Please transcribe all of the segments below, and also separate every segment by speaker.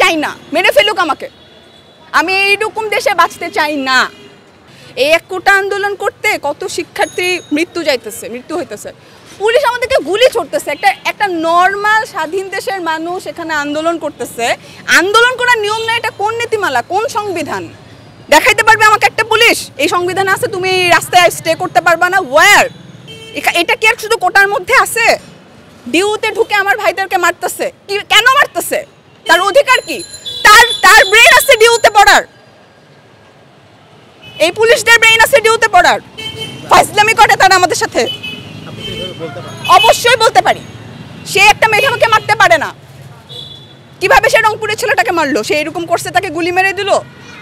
Speaker 1: চাই না, মেরে ফেলুক আমাকে। আমি এইরকম দেশে বাঁচতে চাই না। এই 1 কোটা আন্দোলন করতে কত শিক্ষার্থী মৃত্যু হইতেছে, পুলিশ আমাদেরকে গুলি ছুড়তেছে। একটা নর্মাল স্বাধীন দেশের মানুষ এখানে আন্দোলন করতেছে। আন্দোলন করার নিয়ম না, এটা কোন নীতিমালা, কোন সংবিধান দেখাইতে পারবে আমাকে একটা পুলিশ? এই সংবিধান আছে, তুমি রাস্তায় স্টে করতে পারবা না। ওয়ার এটা কি আর শুধু কোটার মধ্যে আছে? ডিউতে ঢুকে আমার ভাইদেরকে মারতেছে, কেন মারতেছে? তার অধিকার কি? তার ব্রেন আছে ডিউতে পড়ার, এই পুলিশদের ব্রেন আছে ডিউতে পড়ার। ফাইজলামি করে তারা আমাদের সাথে। অবশ্যই বলতে পারি। সে একটা মেধাকে মারতে পারে না, কিভাবে সে রংপুরের ছেলেটাকে মারলো? সে এরকম করছে, তাকে গুলি মেরে দিল।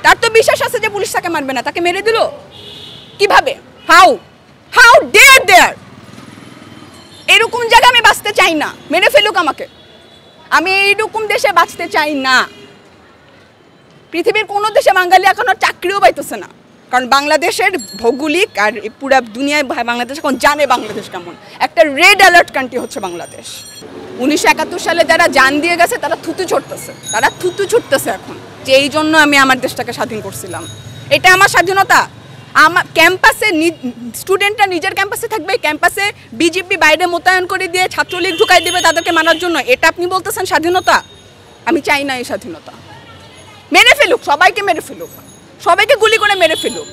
Speaker 1: তার তো বিশ্বাস আছে যে পুলিশ তাকে মারবে না, তাকে মেরে দিল কিভাবে? হাউ ডেয়ার দেয়ার! এরকম জায়গায় আমি বাঁচতে চাই না, মেরে ফেলুক আমাকে। আমি এইরকম দেশে বাঁচতে চাই না। পৃথিবীর কোনো দেশে বাঙালি এখনো চাকরিও পাইতেছে না, কারণ বাংলাদেশের ভৌগোলিক আর পুরা দুনিয়ায় বাংলাদেশ এখন জানে বাংলাদেশ কেমন। একটা রেড অ্যালার্ট কান্ট্রি হচ্ছে বাংলাদেশ। 1971 সালে যারা জান দিয়ে গেছে তারা থুতু ছুটতেছে এখন, যে এই জন্য আমি আমার দেশটাকে স্বাধীন করছিলাম। এটা আমার স্বাধীনতা। আমার ক্যাম্পাসে স্টুডেন্টরা নিজের ক্যাম্পাসে থাকবে, ক্যাম্পাসে বিজেপি বাইরে মোতায়েন করে দিয়ে ছাত্রলীগ ঢুকাই দেবে তাদেরকে মানার জন্য। এটা আপনি বলতেছেন স্বাধীনতা? আমি চাই না এই স্বাধীনতা। মেরে ফেলুক, সবাইকে মেরে ফেলুক, সবাইকে গুলি করে মেরে ফেলুক।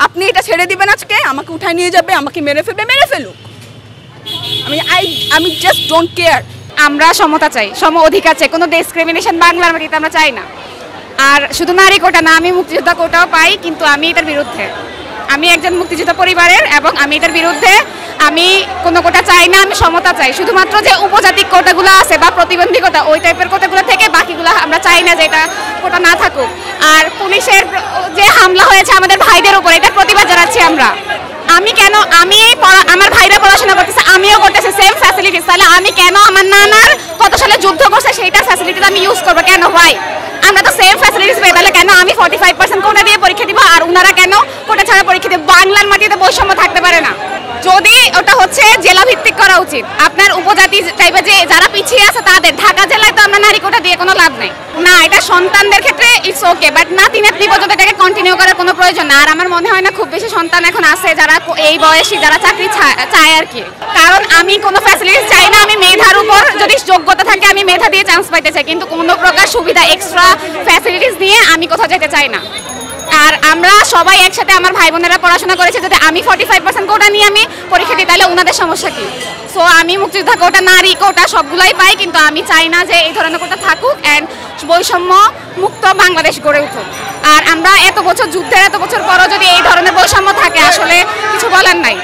Speaker 1: আপনি এটা ছেড়ে দিবেন আজকে? আমাকে উঠায় নিয়ে যাবে, আমাকে মেরে ফেলুক। আমি জাস্ট ডোন্ট কেয়ার।
Speaker 2: আমরা সমতা চাই, সম অধিকার চাই, কোনো ডিসক্রিমিনেশন বাংলার মাটিতে আমরা চাই না। আর শুধু নারী কোটা না, আমি মুক্তিযোদ্ধা কোটাও পাই, কিন্তু আমি এটার বিরুদ্ধে। আমি একজন মুক্তিযোদ্ধা পরিবারের, এবং আমি এটার বিরুদ্ধে। আমি কোনো কোটা চাই না, আমি সমতা চাই। শুধুমাত্র যে উপজাতিক কোটাগুলো আছে বা প্রতিবন্ধী কোটা, ওই টাইপের কোটাগুলো থেকে বাকিগুলো আমরা চাই না যে এটা কোটা না থাকুক। আর পুলিশের যে হামলা হয়েছে আমাদের ভাইদের উপর, এটা প্রতিবাদ জানাচ্ছি আমরা। আমার ভাইরা পড়াশোনা করতেছে, আমিও করতেছি, সেম ফ্যাসিলিটিস। তাহলে আমি কেন আমার নানার কত সালে যুদ্ধ করছে সেইটা ফ্যাসিলিটিস আমি ইউজ করবো কেন? ভাই আমরা তো সেম ফ্যাসিলিটিস পাই, তাহলে কেন আমি 45% কোটা দিয়ে পরীক্ষা দিব আর ওনারা কেন কোটা ছাড়া পরীক্ষা দিব? বাংলার মাটিতে বৈষম্য থাকতে পারে না। যদি ওটা হচ্ছে জেলা ভিত্তিক করা উচিত। আপনার উপজাতি টাইপের যে যারা পিছিয়ে আছে তাদের, ঢাকা জেলায় তো আমরা নারী কোটা দিয়ে কোনো লাভ নেই না। এটা সন্তানদের ক্ষেত্রে ইটস ওকে, বাট নাতি নাতনি পর্যন্ত এটাকে কন্টিনিউ করার কোনো প্রয়োজন না। আর আমার মনে হয় না খুব বেশি সন্তান এখন আছে যারা এই বয়সী যারা চাকরি চায় আর কি। কারণ আমি কোনো ফ্যাসিলিটিস চাই না। আমি মেধার উপর যদি যোগ্যতা থাকে আমি মেধা দিয়ে চান্স পাইতে চাই, কিন্তু কোনো প্রকার সুবিধা এক্সট্রা ফ্যাসিলিটিস নিয়ে আমি কোথাও যেতে চাই না। আর আমরা সবাই একসাথে, আমার ভাই বোনেরা পড়াশোনা করেছে, যদি আমি 45% কোটা নিয়ে আমি পরীক্ষা দিই তাহলে ওনাদের সমস্যা কি? সো আমি মুক্তিযোদ্ধা কোটা, নারী কোটা সবগুলাই পাই, কিন্তু আমি চাই না যে এই ধরনের কোটা থাকুক অ্যান্ড বৈষম্য মুক্ত বাংলাদেশ গড়ে উঠুক। আর আমরা এত বছর যুদ্ধের এত বছর পরও যদি এই ধরনের বৈষম্য থাকে, আসলে কিছু বলার নাই।